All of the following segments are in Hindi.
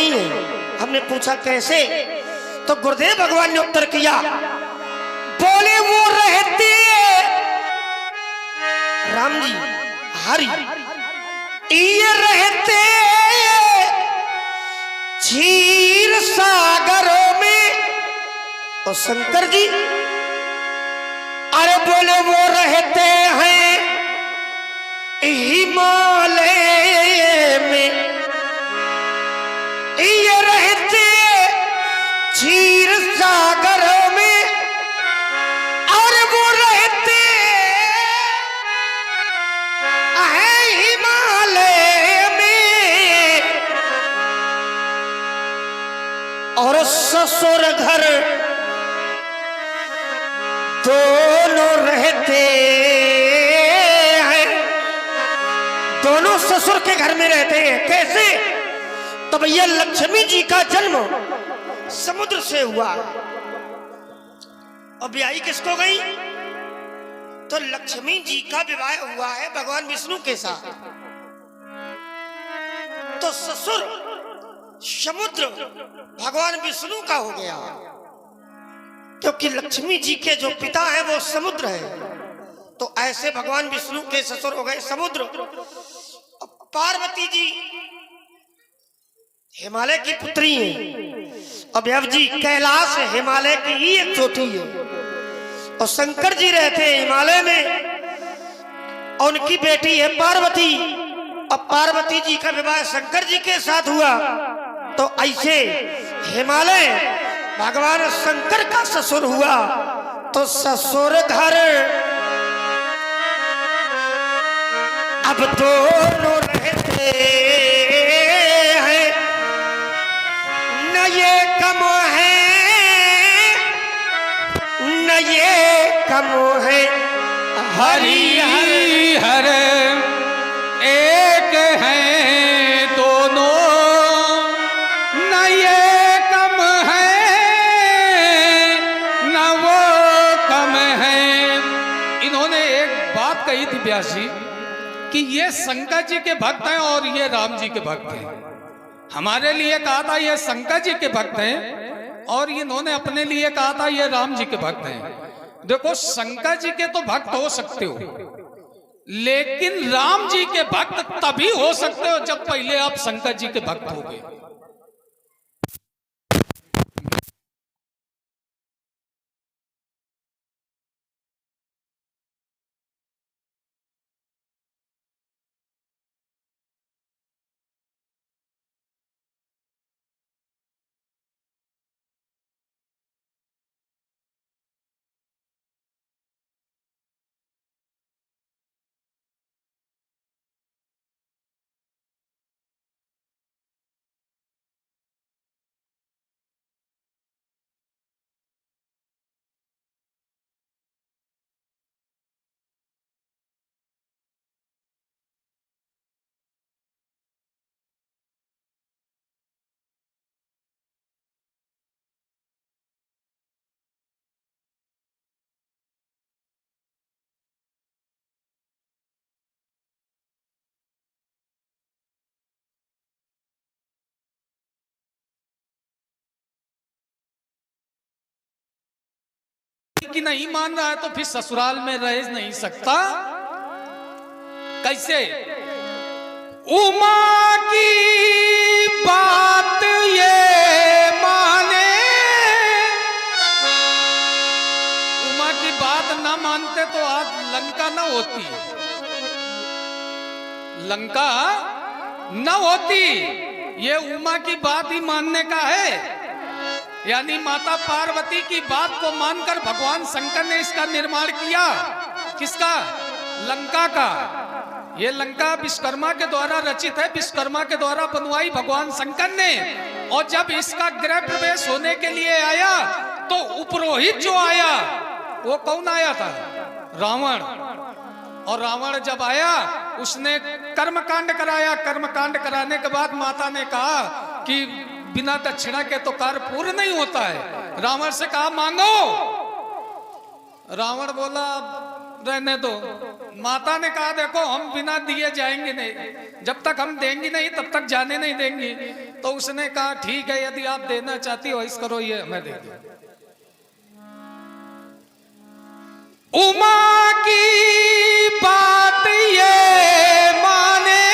नहीं है। हमने पूछा कैसे, तो गुरुदेव भगवान ने उत्तर किया, बोले वो रहते राम जी हरि, ये रहते क्षीर सागरों में, और शंकर जी अरे बोले वो रहते हैं हिमालय में, ये रहते क्षीर सागर में, और वो रहते हैं हिमालय में, और ससुर घर दोनों रहते हैं, दोनों ससुर के घर में रहते हैं। कैसे, तो भैया लक्ष्मी जी का जन्म समुद्र से हुआ, और ब्याही किसको गई, तो लक्ष्मी जी का विवाह हुआ है भगवान विष्णु के साथ। तो ससुर समुद्र भगवान विष्णु का हो गया, क्योंकि लक्ष्मी जी के जो पिता है वो समुद्र है। तो ऐसे भगवान विष्णु के ससुर हो गए समुद्र। पार्वती जी हिमालय की पुत्री है, अभयव जी कैलाश हिमालय की ही एक चोटी है, और शंकर जी रहते हैं हिमालय में, और उनकी बेटी है पार्वती। अब पार्वती जी का विवाह शंकर जी के साथ हुआ, तो ऐसे हिमालय भगवान शंकर का ससुर हुआ। तो ससुर घर अब दोनों रहते हैं, न ये कम है न ये कम है, हरि हरि हर एक है दोनों, न ये कम है न वो कम है। इन्होंने एक बात कही थी व्यास जी कि ये शंकर जी के भक्त हैं और ये राम जी के भक्त हैं। हमारे लिए कहा था ये शंकर जी के भक्त हैं, और इन्होंने अपने लिए कहा था ये राम जी के भक्त हैं। देखो, शंकर जी के तो भक्त हो सकते हो, लेकिन राम जी के भक्त तभी हो सकते हो जब पहले आप शंकर जी के भक्त हो गए। कि नहीं मान रहा है तो फिर ससुराल में रह नहीं सकता। कैसे, उमा की बात ये माने, उमा की बात ना मानते तो आज लंका न होती, लंका न होती। ये उमा की बात ही मानने का है, यानी माता पार्वती की बात को मानकर भगवान शंकर ने इसका निर्माण किया। किसका, लंका का। ये लंका विश्वकर्मा के द्वारा रचित है, विश्वकर्मा के द्वारा बनवाई भगवान शंकर ने। और जब इसका गृह प्रवेश होने के लिए आया तो उपरोहित जो आया वो कौन आया था, रावण। और रावण जब आया उसने कर्मकांड कराया। कर्मकांड कराने के बाद माता ने कहा कि बिना दक्षिणा के तो कार्य पूर्ण नहीं होता है। रावण से कहा मांगो। रावण बोला रहने दो, माता ने कहा देखो हम बिना दिए जाएंगे नहीं, जब तक हम देंगी नहीं तब तक जाने नहीं देंगी। तो उसने कहा ठीक है, यदि आप देना चाहती हो इस करो, ये हमें दे दो। उमा की बात ये माने,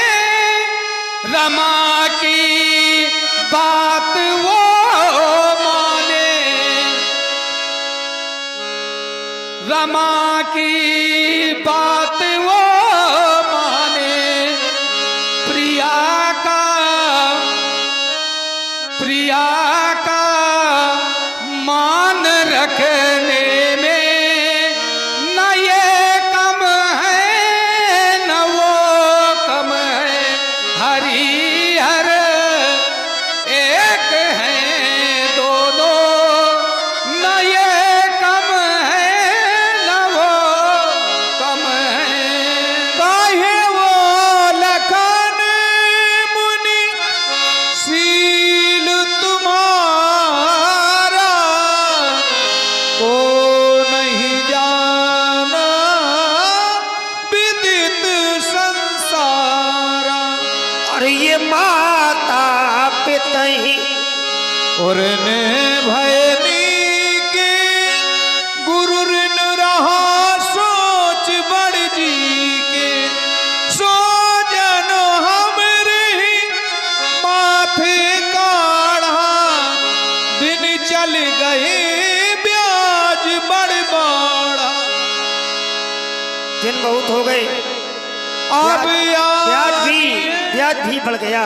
रमा की बात वो माने, रमा की बात वो माने, प्रिया का मान रखने में न ये कम है न वो कम है, हरिहर एक हैं दोनों, न ये कम है न वो कम है। काहे वो लखन मुनि शील तुम्हारा, को नहीं जाना विदित संसारा। अरे ये माता पिता ही और ने भयनी के गुरु ऋण रहा सोच बड़ जी के, सो जन हमरे माथे काढ़ा, दिन चल गए ब्याज बड़ बाड़ा। दिन बहुत हो गए, अब ब्याज भी बढ़ गया।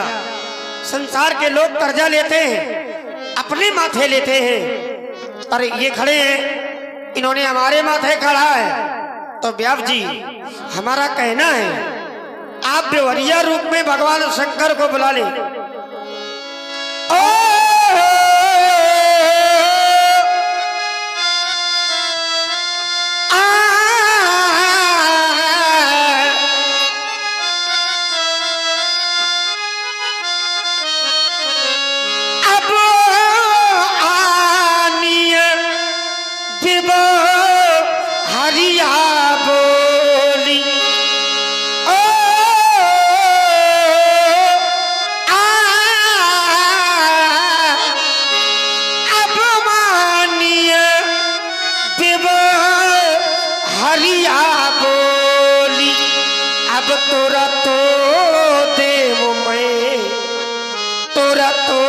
संसार के लोग कर्जा लेते हैं, अपने माथे लेते हैं। अरे ये खड़े हैं, इन्होंने हमारे माथे खड़ा है। तो व्यास जी हमारा कहना है आप व्यवहारिया रूप में भगवान शंकर को बुला ले। तोरा तो देव मैं, तोरा तो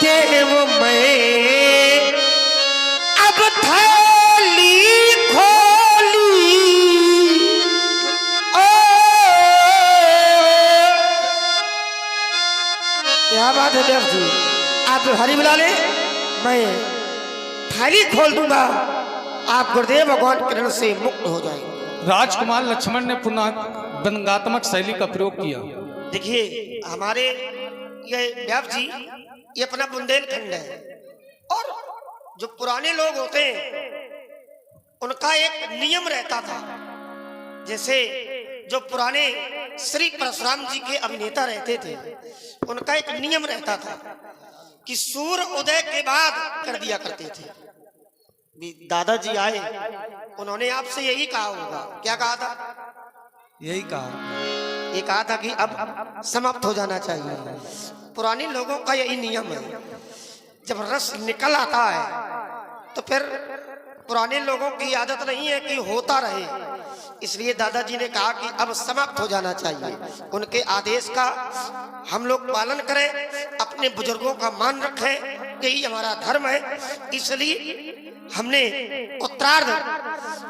देव मैं, अब थैली खोली। ओ क्या बात है देव जी, आप हरि बुला ले, मैं थैली खोल दूंगा, आप गुरुदेव भगवान किरण से मुक्त हो जाएंगे। राजकुमार लक्ष्मण ने पुनः व्यंग्यात्मक शैली का प्रयोग किया। देखिए हमारे ये व्यास जी ये अपना बुंदेलखंड है, और जो पुराने लोग होते हैं उनका एक नियम रहता था। जैसे जो पुराने श्री परशुराम जी के अभिनेता रहते थे, उनका एक नियम रहता था कि सूर्य उदय के बाद कर दिया करते थे। दादाजी आए, उन्होंने आपसे यही कहा होगा, क्या कहा था? यही कहा, ये कहा था कि अब समाप्त हो जाना चाहिए। पुराने लोगों का यही नियम है, जब रस निकल आता है तो फिर पुराने लोगों की आदत नहीं है कि होता रहे, इसलिए दादाजी ने कहा कि अब समाप्त हो जाना चाहिए। उनके आदेश का हम लोग पालन करें, अपने बुजुर्गों का मान रखें, यही हमारा धर्म है। इसलिए हमने उत्तरार्ध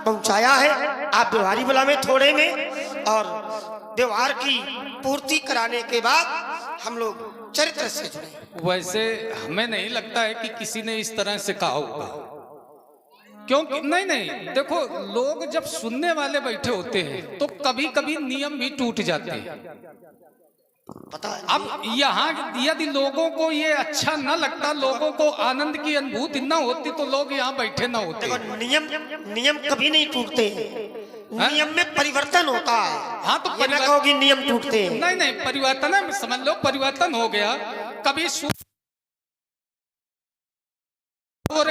पहुंचाया है। आप व्यवहारी बुला में थोड़े में, और व्यवहार की पूर्ति कराने के बाद हम लोग चरित्र से जुड़े। वैसे हमें नहीं लगता है कि किसी ने इस तरह से कहा होगा, क्योंकि नहीं देखो, लोग जब सुनने वाले बैठे होते हैं तो कभी कभी नियम भी टूट जाते हैं। पता है, अब यहाँ यदि लोगों को ये अच्छा न लगता, लोगों को आनंद की अनुभूति न होती, तो लोग यहाँ बैठे न होते। देखो नियम कभी नहीं टूटते, नियम में परिवर्तन होता है। हाँ तो ये ना कहोगे नियम टूटते हैं, नहीं परिवर्तन है, समझ लो परिवर्तन हो गया। कभी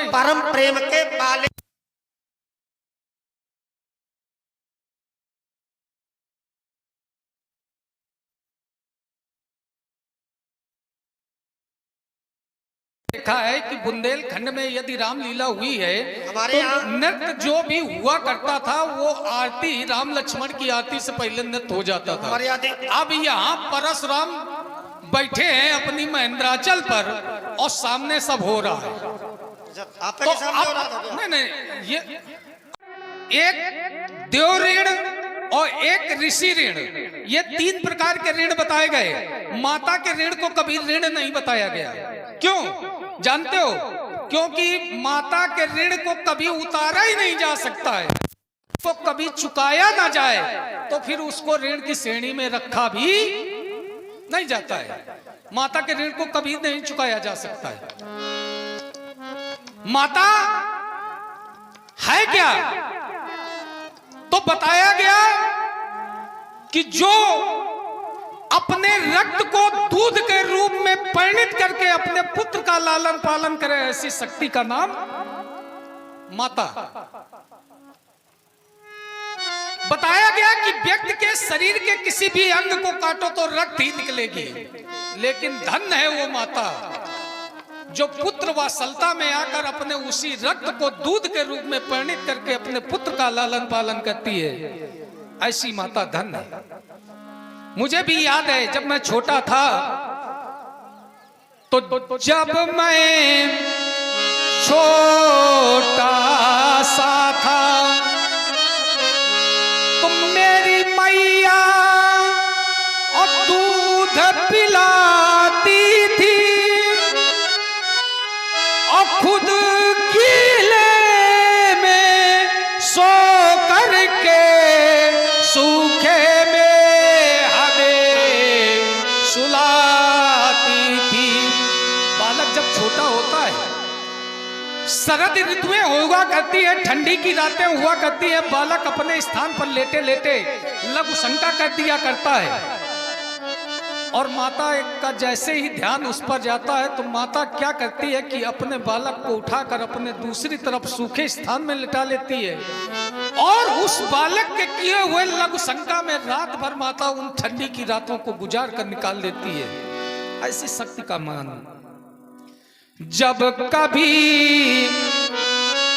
परम प्रेम के पाले देखा है कि बुंदेलखंड में यदि रामलीला हुई है हमारे तो यहाँ- नृत्य जो भी हुआ करता था वो आरती, राम लक्ष्मण की आरती से पहले नृत्य हो जाता था। हमारे यहाँ अब यहाँ परशुराम बैठे हैं अपनी महेंद्राचल पर और सामने सब हो रहा है। आपके तो सामने हो रहा था क्या? नहीं, ये एक देव ऋण और एक ऋषि ऋण, ये 3 प्रकार के ऋण बताए गए। माता के ऋण को कभी ऋण नहीं बताया गया। क्यों जानते हो? क्योंकि माता के ऋण को कभी उतारा ही नहीं जा सकता है, तो कभी चुकाया ना जाए तो फिर उसको ऋण की श्रेणी में रखा भी नहीं जाता है। माता के ऋण को कभी नहीं चुकाया जा सकता है। माता है क्या? तो बताया गया कि जो अपने रक्त को दूध के रूप में परिणित करके अपने पुत्र का लालन पालन करे, ऐसी शक्ति का नाम माता। बताया गया कि व्यक्ति के शरीर के किसी भी अंग को काटो तो रक्त ही निकलेगी, लेकिन धन है वो माता जो पुत्र वात्सलता में आकर अपने उसी रक्त को दूध के रूप में परिणित करके अपने पुत्र का लालन पालन करती है। ऐसी माता धन है। मुझे भी याद है जब मैं छोटा था, तो जब मैं छोटा सा था तो मेरी मैया और दूध पिलाती थी और खुद कीले में सो करके सूखे में हमें सुलाती थी। बालक जब छोटा होता है, शरद ऋतुएं हुआ करती है, ठंडी की रातें हुआ करती है, बालक अपने स्थान पर लेटे लेटे लघु शंका कर दिया करता है और माता का जैसे ही ध्यान उस पर जाता है तो माता क्या करती है कि अपने बालक को उठाकर अपने दूसरी तरफ सूखे स्थान में लिटा लेती है और उस बालक के किए हुए लघु शंका में रात भर माता उन ठंडी की रातों को गुजार कर निकाल देती है। ऐसी शक्ति का मान। जब कभी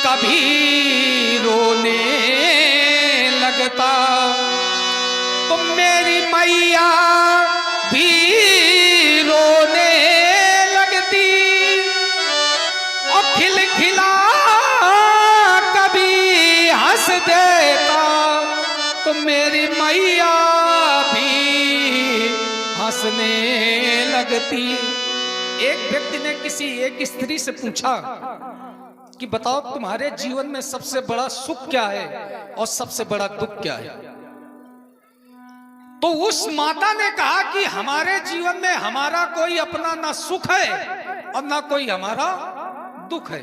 कभी रोने लगता तो मेरी मैया भी रोने लगती और खिलखिला कभी हंस देता तो मेरी मैया भी हंसने लगती। एक व्यक्ति ने किसी एक स्त्री से पूछा कि बताओ तुम्हारे जीवन में सबसे बड़ा सुख क्या है और सबसे बड़ा दुख क्या है? तो उस माता ने कहा कि हमारे जीवन में हमारा कोई अपना ना सुख है और ना कोई हमारा दुख है।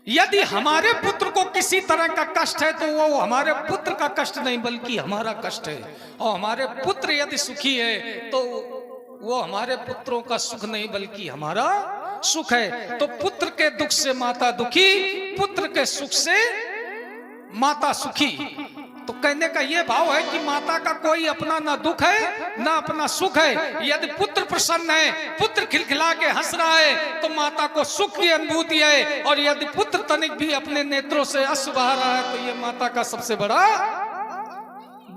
यदि हमारे पुत्र को किसी तरह का कष्ट है तो वो हमारे पुत्र का कष्ट नहीं बल्कि हमारा कष्ट है, और हमारे पुत्र यदि सुखी है तो वो हमारे पुत्रों का सुख नहीं बल्कि हमारा सुख है। तो पुत्र के दुख से माता दुखी, पुत्र के सुख से माता सुखी। तो कहने का ये भाव है कि माता का कोई अपना ना दुख है ना अपना सुख है। यदि पुत्र प्रसन्न है, पुत्र खिलखिला के हंस रहा है तो माता को सुख की अनुभूति है, और यदि पुत्र तनिक भी अपने नेत्रों से अश्रु बहा रहा है तो ये माता का सबसे बड़ा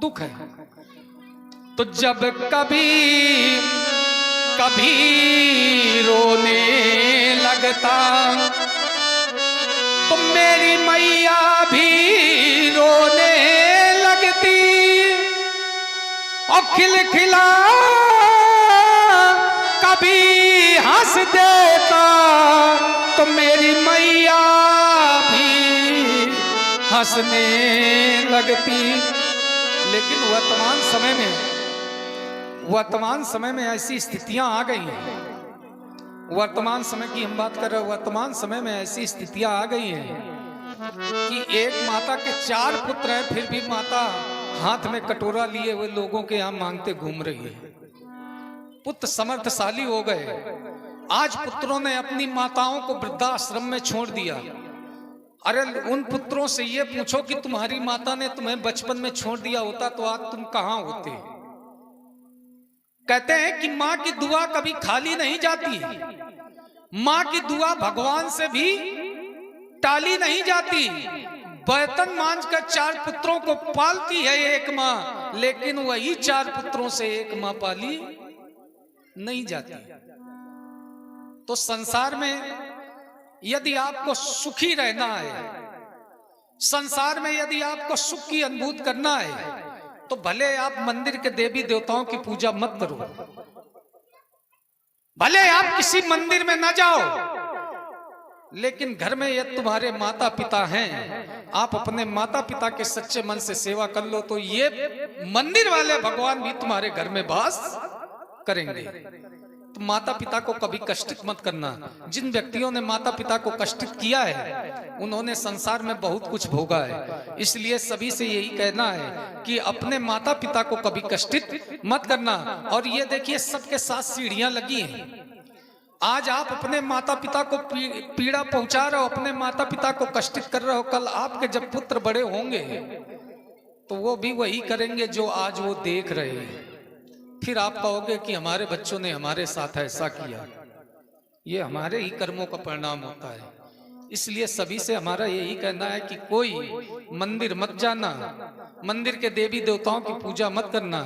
दुख है। तो जब कभी कभी रोने लगता तो मेरी मैया भी रोने लगती और खिलखिला कभी हंस देता तो मेरी मैया भी हंसने लगती। लेकिन वर्तमान समय में ऐसी स्थितियां आ गई हैं। वर्तमान समय की हम बात कर रहे हैं। वर्तमान समय में ऐसी स्थितियां आ गई हैं कि एक माता के 4 पुत्र हैं, फिर भी माता हाथ में कटोरा लिए हुए लोगों के यहाँ मांगते घूम रही है। पुत्र समर्थशाली हो गए। आज पुत्रों ने अपनी माताओं को वृद्धाश्रम में छोड़ दिया। अरे उन पुत्रों से ये पूछो कि तुम्हारी माता ने तुम्हें बचपन में छोड़ दिया होता तो आज तुम कहां होते। कहते हैं कि मां की दुआ कभी खाली नहीं जाती। माँ की दुआ भगवान से भी टाली नहीं जाती। बर्तन मांझ कर 4 पुत्रों को पालती है एक माँ, लेकिन वही 4 पुत्रों से एक माँ पाली नहीं जाती। तो संसार में यदि आपको सुखी रहना है, संसार में यदि आपको सुख की अनुभूति करना है, तो भले आप मंदिर के देवी देवताओं की पूजा मत करो, भले आप किसी मंदिर में न जाओ, लेकिन घर में यदि तुम्हारे माता पिता हैं, आप अपने माता पिता के सच्चे मन से सेवा कर लो, तो ये मंदिर वाले भगवान भी तुम्हारे घर में वास करेंगे। तो माता पिता को कभी कष्टित मत करना। जिन व्यक्तियों ने माता पिता को कष्टित किया है, उन्होंने संसार में बहुत कुछ भोगा है। इसलिए सभी से यही कहना है कि अपने माता पिता को कभी कष्टित मत करना। और ये देखिए, सबके साथ सीढ़ियां लगी हैं। आज आप अपने माता पिता को पीड़ा पहुंचा रहे हो, अपने माता पिता को कष्टित कर रहे हो, कल आपके जब पुत्र बड़े होंगे तो वो भी वही करेंगे जो आज वो देख रहे हैं। फिर आप कहोगे कि हमारे बच्चों ने हमारे साथ ऐसा किया। ये हमारे ही कर्मों का परिणाम होता है। इसलिए सभी से हमारा यही कहना है कि कोई मंदिर मत जाना, मंदिर के देवी देवताओं की पूजा मत करना,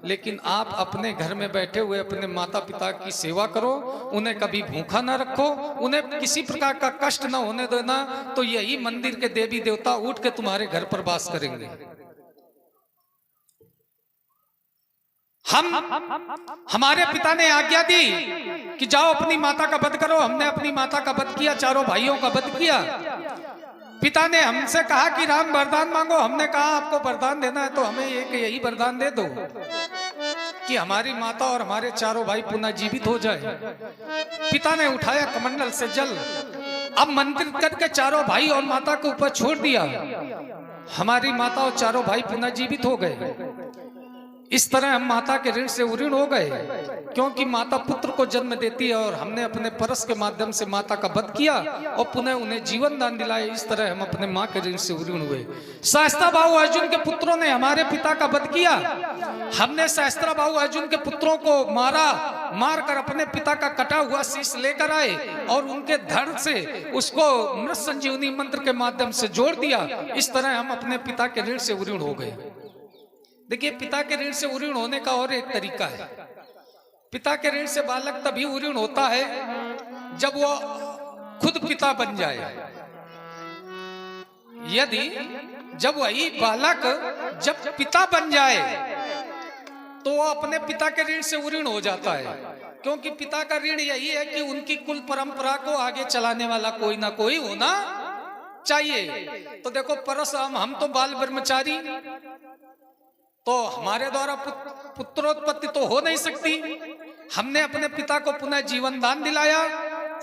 लेकिन आप अपने घर में बैठे हुए अपने माता पिता की सेवा करो, उन्हें कभी भूखा ना रखो, उन्हें किसी प्रकार का कष्ट ना होने देना। तो यही मंदिर के देवी देवता उठ के तुम्हारे घर पर वास करेंगे। हमारे पिता ने आज्ञा दी कि जाओ अपनी माता का वध करो। हमने अपनी माता का वध किया, 4 भाइयों का वध किया। पिता ने हमसे कहा कि राम वरदान मांगो। हमने कहा आपको वरदान देना है तो हमें एक यही वरदान दे दो कि हमारी माता और हमारे 4 भाई पुनः जीवित हो जाए। पिता ने उठाया कमंडल से जल, अब मंत्र करके 4 भाई और माता के ऊपर छोड़ दिया। हमारी माता और 4 भाई पुनः जीवित हो गए। इस तरह हम माता के ऋण से उऋण हो गए, क्योंकि माता पुत्र को जन्म देती है और हमने अपने परस के माध्यम से माता का वध किया और पुनः उन्हें जीवन दान दिलाया। इस तरह हम अपने माँ के ऋण से उऋण हुए। सहस्त्रबाहु अर्जुन के पुत्रों ने हमारे पिता का वध किया। हमने सहस्त्रबाहु अर्जुन के पुत्रों को मारा, मारकर अपने पिता का कटा हुआ शीश लेकर आए और उनके धड़ से उसको मृत संजीवनी मंत्र के माध्यम से जोड़ दिया। इस तरह हम अपने पिता के ऋण से उऋण हो गए। देखिए, पिता के ऋण से उऋण होने का और एक तरीका है। पिता के ऋण से बालक तभी उऋण होता है जब वो खुद पिता बन जाए। यदि जब वही बालक जब पिता बन जाए तो वो अपने पिता के ऋण से उऋण हो जाता है, क्योंकि पिता का ऋण यही है कि उनकी कुल परंपरा को आगे चलाने वाला कोई ना कोई होना चाहिए। तो देखो, परशुराम, हम तो बाल ब्रह्मचारी, तो हमारे द्वारा पुत्रोत्पत्ति तो हो नहीं सकती। हमने अपने पिता को पुनः जीवन दान दिलाया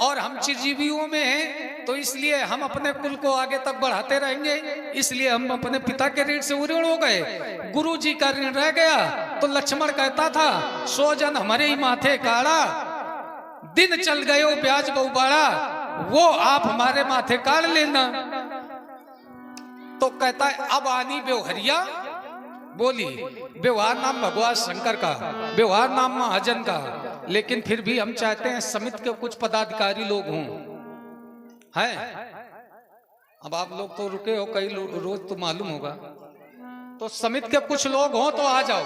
और हम चिरजीवियों में हैं, तो इसलिए हम अपने कुल को आगे तक बढ़ाते रहेंगे। इसलिए हम अपने पिता के ऋण से उऋण हो गए। गुरु जी का ऋण रह गया तो लक्ष्मण कहता था, 100 जन हमारे ही माथे काढ़ा, दिन चल गयो ब्याज बहुबाड़ा, वो आप हमारे माथे काढ़ लेना। तो कहता है, अब आनी बेवहरिया बोली। व्यवहार नाम भगवान शंकर का, व्यवहार नाम महाजन का, लेकिन फिर भी हम चाहते हैं समिति के कुछ पदाधिकारी लोग हों। हैं? अब आप लोग तो रुके हो, कई रोज तो मालूम होगा, तो समिति के कुछ लोग हों तो आ जाओ।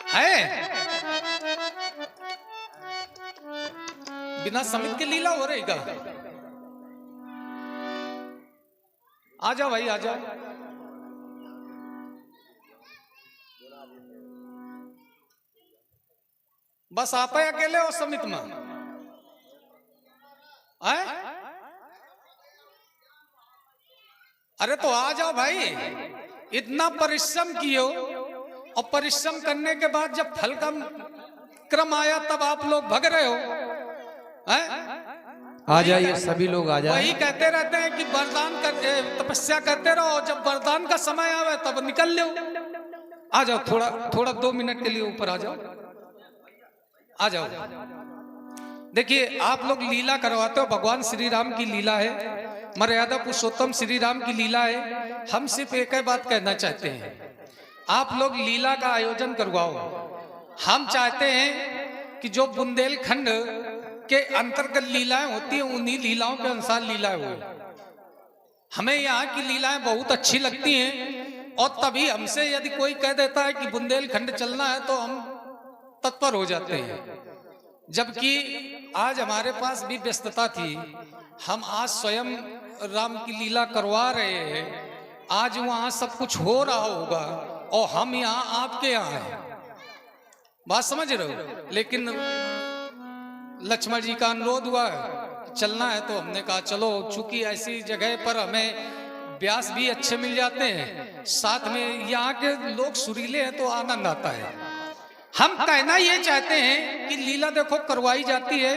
हैं? बिना समिति के लीला हो रही का? आ जाओ भाई, आ जाओ। बस आप ही अकेले हो समिति में? अरे तो आ जाओ भाई। इतना परिश्रम किए हो और परिश्रम करने के बाद जब फल का क्रम आया तब आप लोग भग रहे हो। आ जाइए सभी लोग, आ जाए। वही कहते रहते हैं कि वरदान करके तपस्या करते रहो, जब वरदान का समय आवे तब निकल लो। आ जाओ, थोड़ा 2 मिनट के लिए ऊपर आ जाओ, आ जाओ। देखिए, आप लोग लीला करवाते हो, भगवान श्री राम की लीला है, मर्यादा पुरुषोत्तम श्री राम की लीला है। हम सिर्फ एक ही बात कहना चाहते हैं, आप लोग लीला का आयोजन करवाओ। हम चाहते हैं कि जो बुंदेलखंड के अंतर्गत लीलाएं होती हैं उन्हीं लीलाओं के अनुसार लीलाएं हुई। हमें यहाँ की लीलाएं बहुत अच्छी लगती हैं और तभी हमसे यदि कोई कह देता है कि बुंदेलखंड चलना है तो हम तत्पर हो जाते हैं। जबकि आज हमारे पास भी व्यस्तता थी, हम आज स्वयं राम की लीला करवा रहे हैं, आज वहां सब कुछ हो रहा होगा और हम यहाँ आपके यहाँ हैं, बात समझ रहे हो। लेकिन लक्ष्मण जी का अनुरोध हुआ चलना है तो हमने कहा चलो, चूंकि ऐसी जगह पर हमें व्यास भी अच्छे मिल जाते हैं, साथ में यहाँ के लोग सुरीले हैं तो आनंद आता है। हम कहना ये चाहते हैं कि लीला देखो करवाई जाती है,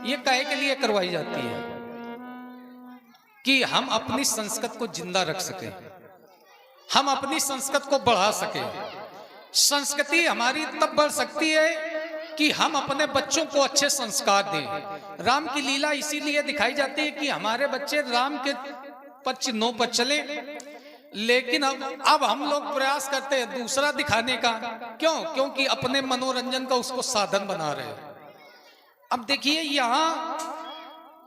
ये कहे के लिए करवाई जाती है कि हम अपनी संस्कृति को जिंदा रख सके, हम अपनी संस्कृति को बढ़ा सके। संस्कृति हमारी तब बढ़ सकती है कि हम अपने बच्चों को अच्छे संस्कार दें। राम की लीला इसीलिए दिखाई जाती है कि हमारे बच्चे राम के चिन्हों पर चले, लेकिन अब हम लोग प्रयास करते हैं दूसरा दिखाने का। क्यों? क्योंकि अपने मनोरंजन का उसको साधन बना रहे हैं। अब देखिए, यहाँ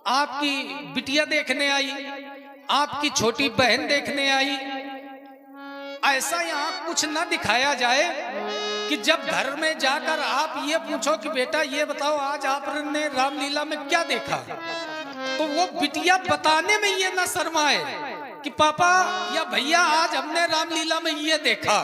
आपकी बिटिया देखने आई, आपकी छोटी बहन देखने आई, ऐसा यहाँ कुछ ना दिखाया जाए कि जब घर में जाकर आप ये पूछो कि बेटा ये बताओ आज आपने रामलीला में क्या देखा, तो वो बिटिया बताने में ये ना शर्माए कि पापा या भैया आज हमने रामलीला में ये देखा।